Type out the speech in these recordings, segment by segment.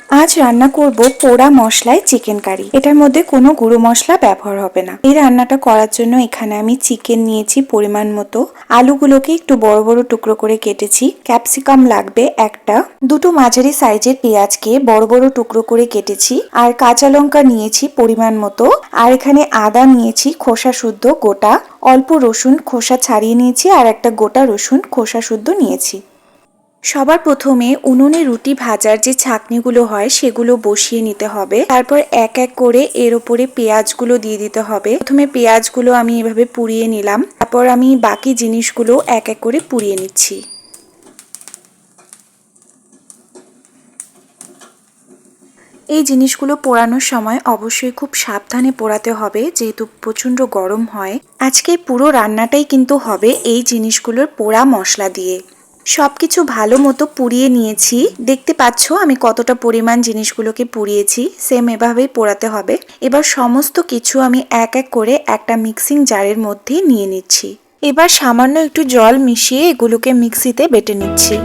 আজ রান্না করব পোড়া মশলায় চিকেন কারি। এটার মধ্যে কোনো গুঁড়ো মশলা ব্যবহার হবে না। এই রান্নাটা করার জন্য এখানে আমি চিকেন নিয়েছি পরিমাণ মতো, আলুগুলোকে একটু বড় বড় টুকরো করে কেটেছি, ক্যাপসিকাম লাগবে একটা, দুটো মাঝারি সাইজের পেঁয়াজকে বড় বড় টুকরো করে কেটেছি, আর কাঁচা লঙ্কা নিয়েছি পরিমাণ মতো, আর এখানে আদা নিয়েছি খোসা শুদ্ধ গোটা, অল্প রসুন খোসা ছাড়িয়ে নিয়েছি, আর একটা গোটা রসুন খোসা শুদ্ধ নিয়েছি। সবার প্রথমে উনুনে রুটি ভাজার যে ছাঁকনিগুলো হয় সেগুলো বসিয়ে নিতে হবে। তারপর এক এক করে এর উপরে পেঁয়াজগুলো দিয়ে দিতে হবে। প্রথমে পেঁয়াজগুলো আমি এভাবে পুড়িয়ে নিলাম, তারপর আমি বাকি জিনিসগুলো এক এক করে পুড়িয়ে নিচ্ছি। এই জিনিসগুলো পোড়ানোর সময় অবশ্যই খুব সাবধানে পোড়াতে হবে, যেহেতু প্রচণ্ড গরম হয়। আজকে পুরো রান্নাটাই কিন্তু হবে এই জিনিসগুলোর পোড়া মশলা দিয়ে। সবকিছু ভালো মতো পুড়িয়ে নিয়েছি, দেখতে পাচ্ছ আমি কতটা পরিমাণ জিনিসগুলোকে পুড়িয়েছি। সেম এভাবেই পোড়াতে হবে। এবার সমস্ত কিছু আমি এক এক করে একটা মিক্সিং জারের মধ্যে নিয়ে নিচ্ছি। এবার সামান্য একটু জল মিশিয়ে এগুলোকে মিক্সিতে বেটে নিচ্ছি।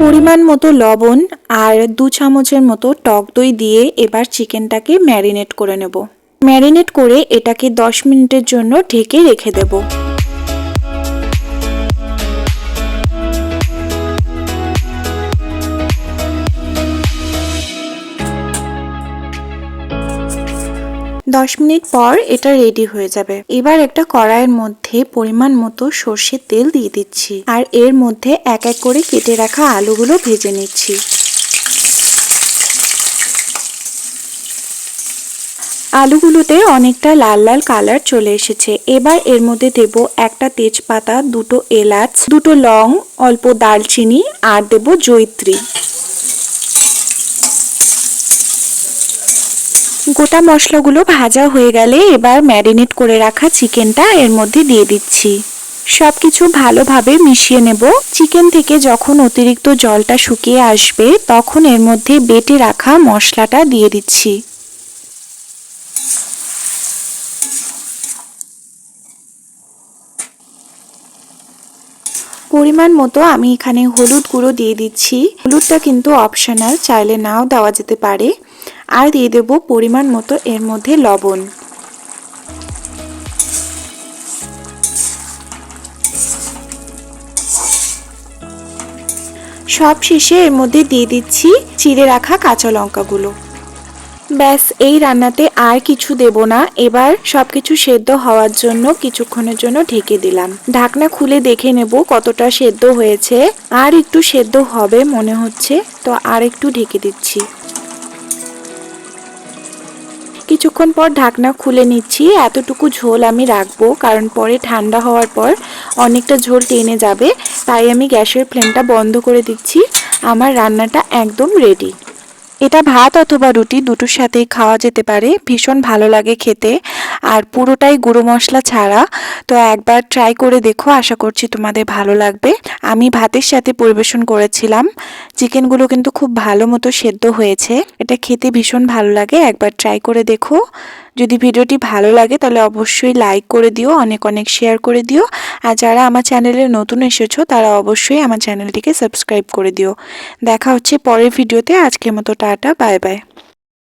পরিমাণ মতো লবণ আর 2 চামচের মতো টক দই দিয়ে এবার চিকেনটাকে ম্যারিনেট করে নেব। ম্যারিনেট করে এটাকে 10 মিনিটের জন্য ঢেকে রেখে দেব। 10 মিনিট পর এটা রেডি হয়ে যাবে। এবার একটা কড়াইয়ের মধ্যে পরিমাণ মতো সর্ষের তেল দিয়ে দিচ্ছি, আর এর মধ্যে এক এক করে কেটে রাখা আলুগুলো ভেজে নিচ্ছি। আলুগুলোতে অনেকটা লাল লাল কালার চলে এসেছে। এবার এর মধ্যে দেব একটা তেজপাতা, দুটো এলাচ, দুটো লং, অল্প দারচিনি, আর দেব জয়িত্রী। গোটা মশলাগুলো ভাজা হয়ে গেলে এবার ম্যারিনেট করে রাখা চিকেনটা এর মধ্যে দিয়ে দিচ্ছি। সবকিছু ভালোভাবে মিশিয়ে নেব। চিকেন থেকে যখন অতিরিক্ত জলটা শুকিয়ে আসবে তখন এর মধ্যে বেটে রাখা মশলাটা দিয়ে দিচ্ছি। পরিমাণ মতো আমি এখানে হলুদ গুঁড়ো দিয়ে দিচ্ছি। হলুদটা কিন্তু অপশনাল, চাইলে নাও দেওয়া যেতে পারে। আর দিয়ে দেব পরিমাণ মতো এর মধ্যে লবণ। সব শেষে এর মধ্যে দিয়ে দিচ্ছি চিড়ে রাখা কাঁচা লঙ্কাগুলো। ব্যাস, এই রান্নাতে আর কিছু দেব না। এবার সবকিছু সেদ্ধ হওয়ার জন্য কিছুক্ষণের জন্য ঢেকে দিলাম। ঢাকনা খুলে দেখে নেব কতটা সেদ্ধ হয়েছে। আর একটু সেদ্ধ হবে মনে হচ্ছে, তো আর একটু ঢেকে দিচ্ছি। কিছুক্ষণ পর ঢাকনা খুলে নিচ্ছি। এতটুকু ঝোল আমি রাখবো, কারণ পরে ঠান্ডা হওয়ার পর অনেকটা ঝোল টেনে যাবে। তাই আমি গ্যাসের ফ্লেমটা বন্ধ করে দিচ্ছি। আমার রান্নাটা একদম রেডি। এটা ভাত অথবা রুটি দুটোর সাথেই খাওয়া যেতে পারে। ভীষণ ভালো লাগে খেতে, আর পুরোটাই গুঁড়ো মশলা ছাড়া। তো একবার ট্রাই করে দেখো, আশা করছি তোমাদের ভালো লাগবে। আমি ভাতের সাথে পরিবেশন করেছিলাম। চিকেনগুলো কিন্তু খুব ভালো মতো সেদ্ধ হয়েছে। এটা খেতে ভীষণ ভালো লাগে, একবার ট্রাই করে দেখো। যদি ভিডিওটি ভালো লাগে তাহলে অবশ্যই লাইক করে দিও, অনেক অনেক শেয়ার করে দিও। আর যারা আমার চ্যানেলে নতুন এসেছো তারা অবশ্যই আমার চ্যানেলটিকে সাবস্ক্রাইব করে দিও। দেখা হচ্ছে পরের ভিডিওতে। আজকের মতো টাটা, বাই বাই।